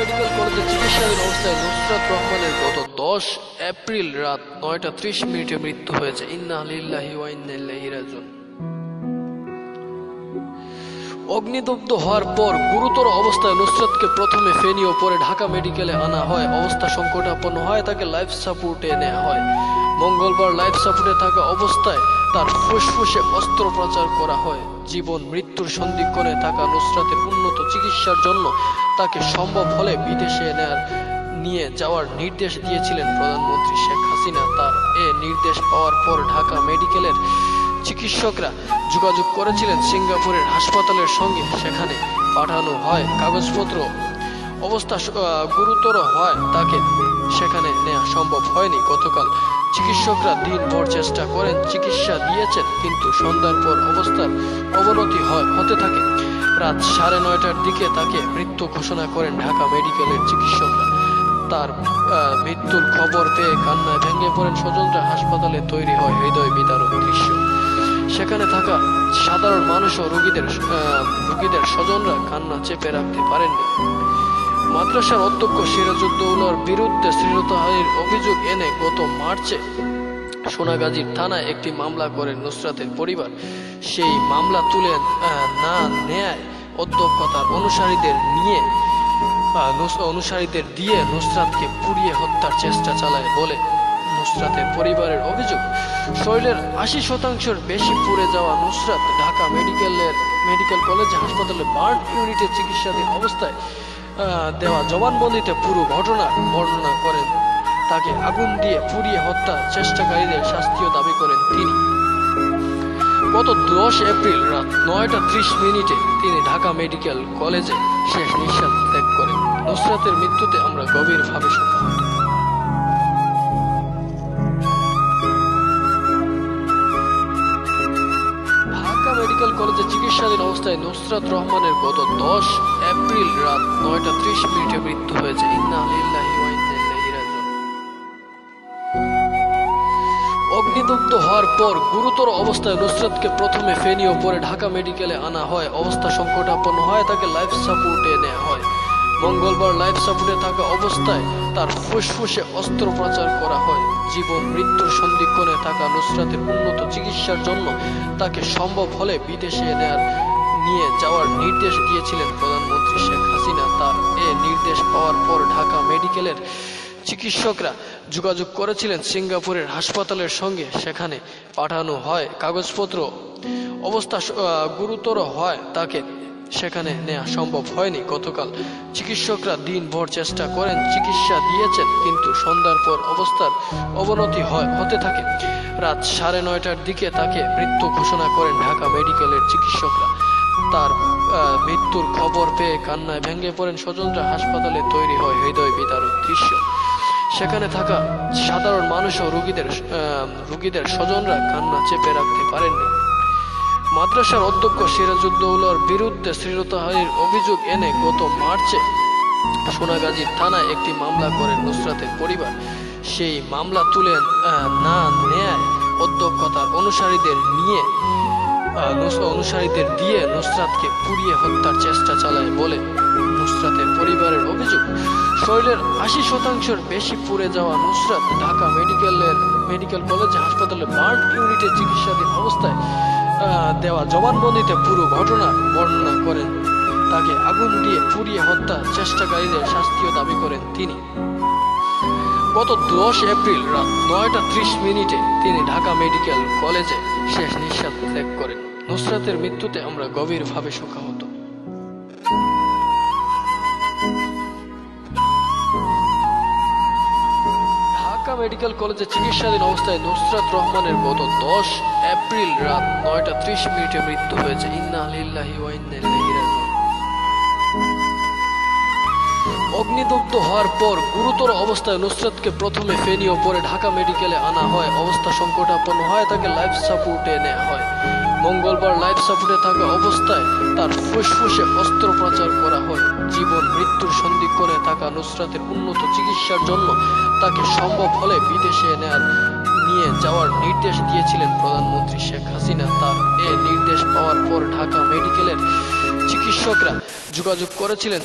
Medical কলেজে চিকিৎসাধীন অবস্থায় নুসরাত রহমানের গত 10 এপ্রিল রাত 9টা 30 মিনিটে মৃত্যু হয়েছে। ইন্না লিল্লাহি ওয়া ইন্না ইলাইহি রাজিউন। অগ্নিদগ্ধ হওয়ার পর গুরুতর অবস্থায় নুসরাতকে প্রথমে ফেনী ও পরে ঢাকা মেডিকেলে আনা হয়। অবস্থা সংকটাপন্ন হয়, তাকে লাইফ সাপোর্টে নেওয়া হয়। মঙ্গলবার লাইফ সাপোর্টে থাকা অবস্থায় তার ফুসফুসে অস্ত্রোপচার করা হয়। জীবন মৃত্যুর সন্ধিক্ষণে থাকা নুসরাতের উন্নত চিকিৎসার জন্য তাকে সম্ভব হলে বিদেশে নিয়ে যাওয়ার নির্দেশ দিয়েছিলেন প্রধানমন্ত্রী শেখ হাসিনা। তার এ নির্দেশ পাওয়ার পর ঢাকা মেডিকেলের চিকিৎসকরা যোগাযোগ করেছিলেন সিঙ্গাপুরের হাসপাতালের সঙ্গে। সেখানে পাঠানো হয় কাগজপত্র। অবস্থা গুরুতর হয়, তাকে সেখানে নেওয়া সম্ভব হয়নি। গতকাল চিকিৎসকরা দিনভর চেষ্টা করেন, চিকিৎসা দিয়েছেন, কিন্তু সন্ধ্যার পর অবস্থার অবনতি হতে থাকে। রাত 9:30টার দিকে তাকে মৃত্যু ঘোষণা করেন ঢাকা মেডিকেলের চিকিৎসকরা। তার মৃত্যুর খবর পেয়ে কান্নায় ভেঙে পড়েন স্বজনরা। হাসপাতালে তৈরি হয় হৃদয় বিদারক দৃশ্য। সেখানে থাকা সাধারণ মানুষ ও রোগীদের স্বজনরা কান্না চেপে রাখতে পারেননি। মাদ্রাসার অধ্যক্ষ সিরাজউদ্দৌলার বিরুদ্ধে শ্লীলতাহানির অভিযোগ এনে গত মার্চে সোনাগাজীর থানায় একটি মামলা করেন নুসরাতের পরিবার। সেই মামলা তুলে না নেয় অধ্যক্ষতার অনুসারীদের দিয়ে নুসরাতকে পুড়িয়ে হত্যার চেষ্টা চালায় বলে নুসরাতের পরিবারের অভিযোগ। শরীরের 80% বেশি পুড়ে যাওয়া নুসরাত ঢাকা মেডিকেল কলেজ হাসপাতালে বার্ন ইউনিটে চিকিৎসাধীন অবস্থায় দেওয়া জবানবন্দিতে পুরো ঘটনার বর্ণনা করেন। তাকে আগুন দিয়ে পুড়িয়ে হত্যা চেষ্টাকারীদের শাস্তিও দাবি করেন তিনি। গত 10 এপ্রিল রাত 9টা 30 মিনিটে তিনি ঢাকা মেডিকেল কলেজে শেষ নিঃশ্বাস ত্যাগ করেন। নুসরাতের মৃত্যুতে আমরা গভীরভাবে শোকাহত। ঢাকা মেডিকেল কলেজে চিকিৎসাধীন অবস্থায় নুসরাত রহমানের গত 10 এপ্রিল রাত 9টা 30 মিনিটে মৃত্যু হয়েছে। ইন্না লিল্লাহি ওয়া ইন্না ইলাইহি রাজিউন। অগ্নিদগ্ধ হওয়ার পর গুরুতর অবস্থায় নুসরাতকে প্রথমে ফেনী ও পরে ঢাকা মেডিকেলে আনা হয়। অবস্থা সংকটাপন্ন হয়, তাকে লাইফ সাপোর্টে নেওয়া হয়। মঙ্গলবার লাইফ সাপোর্টে থাকা অবস্থায় তার ফুসফুসে অস্ত্রোপচার করা হয়। জীবন মৃত্যুর সন্ধিক্ষণে থাকা নুসরাতের উন্নত চিকিৎসার জন্য তাকে সম্ভব হলে বিদেশে নিয়ে যাওয়ার নির্দেশ দিয়েছিলেন প্রধানমন্ত্রী শেখ হাসিনা। তার এ নির্দেশ পাওয়ার পর ঢাকা মেডিকেলের চিকিৎসকরা যোগাযোগ করেছিলেন সিঙ্গাপুরের হাসপাতালের সঙ্গে। সেখানে পাঠানো হয় কাগজপত্র। অবস্থা গুরুতর হয়, তাকে সেখানে নেওয়া সম্ভব হয়নি। গতকাল চিকিৎসকরা দিনভর চেষ্টা করেন, চিকিৎসা দিয়েছেন, কিন্তু সন্ধ্যার পর অবস্থার অবনতি হতে থাকে। রাত 9:30টার দিকে তাকে মৃত্যু ঘোষণা করেন ঢাকা মেডিকেলের চিকিৎসকরা। তার মৃত্যুর খবর পেয়ে কান্নায় ভেঙে পড়েন স্বজনরা। হাসপাতালে তৈরি হয় হৃদয় বিদারক দৃশ্য। সেখানে থাকা সাধারণ মানুষ ও রোগীদের স্বজনরা কান্না চেপে রাখতে পারেননি। মাদ্রাসার অধ্যক্ষ সিরাজউদ্দৌলার বিরুদ্ধে শ্লীলতাহানির অভিযোগ এনে গত মার্চে সোনাগাজীর থানায় একটি মামলা করেন নুসরাতের পরিবার। সেই মামলা তুলে না নেয় অধ্যক্ষতার অনুসারীদের দিয়ে নুসরাতকে পুড়িয়ে হত্যার চেষ্টা চালায় বলে নুসরাতের পরিবারের অভিযোগ। শরীরের 80% বেশি পুড়ে যাওয়া নুসরাত ঢাকা মেডিকেল কলেজ হাসপাতালে বার্ন ইউনিটে চিকিৎসাধীন অবস্থায় দেওয়া জবানবন্দিতে পুরো ঘটনার বর্ণনা করেন। তাকে আগুন দিয়ে পুড়িয়ে হত্যা চেষ্টাকারীদের শাস্তিও দাবি করেন তিনি। গত 10 এপ্রিল রাত 9টা 30 মিনিটে তিনি ঢাকা মেডিকেল কলেজে শেষ নিঃশ্বাস ত্যাগ করেন। নুসরাতের মৃত্যুতে আমরা গভীরভাবে শোকাহত। ঢাকা মেডিকেল কলেজে চিকিৎসাধীন অবস্থায় নুসরাত রহমানের গত 10 এপ্রিল রাত 9টা 30 মিনিটে মৃত্যু হয়েছে। ইন্না লিল্লাহি ওয়া ইন্না ইলাইহি রাজিউন। অগ্নিদগ্ধ হওয়ার পর গুরুতর অবস্থায় নুসরাতকে প্রথমে ফেনী ও পরে ঢাকা মেডিকেলে আনা হয়। অবস্থা সংকটাপন্ন হয়, তাকে লাইফ সাপোর্টে নেওয়া হয়। মঙ্গলবার লাইফ সাপোর্টে থাকা অবস্থায় তার ফুসফুসে অস্ত্রোপচার করা হয়। জীবন মৃত্যুর সন্ধিক্ষণে থাকা নুসরাতের উন্নত চিকিৎসার জন্য তাকে সম্ভব হলে বিদেশে নিয়ে যাওয়ার নির্দেশ দিয়েছিলেন প্রধানমন্ত্রী শেখ হাসিনা। তার এ নির্দেশ পাওয়ার পর ঢাকা মেডিকেলের চিকিৎসকরা যোগাযোগ করেছিলেন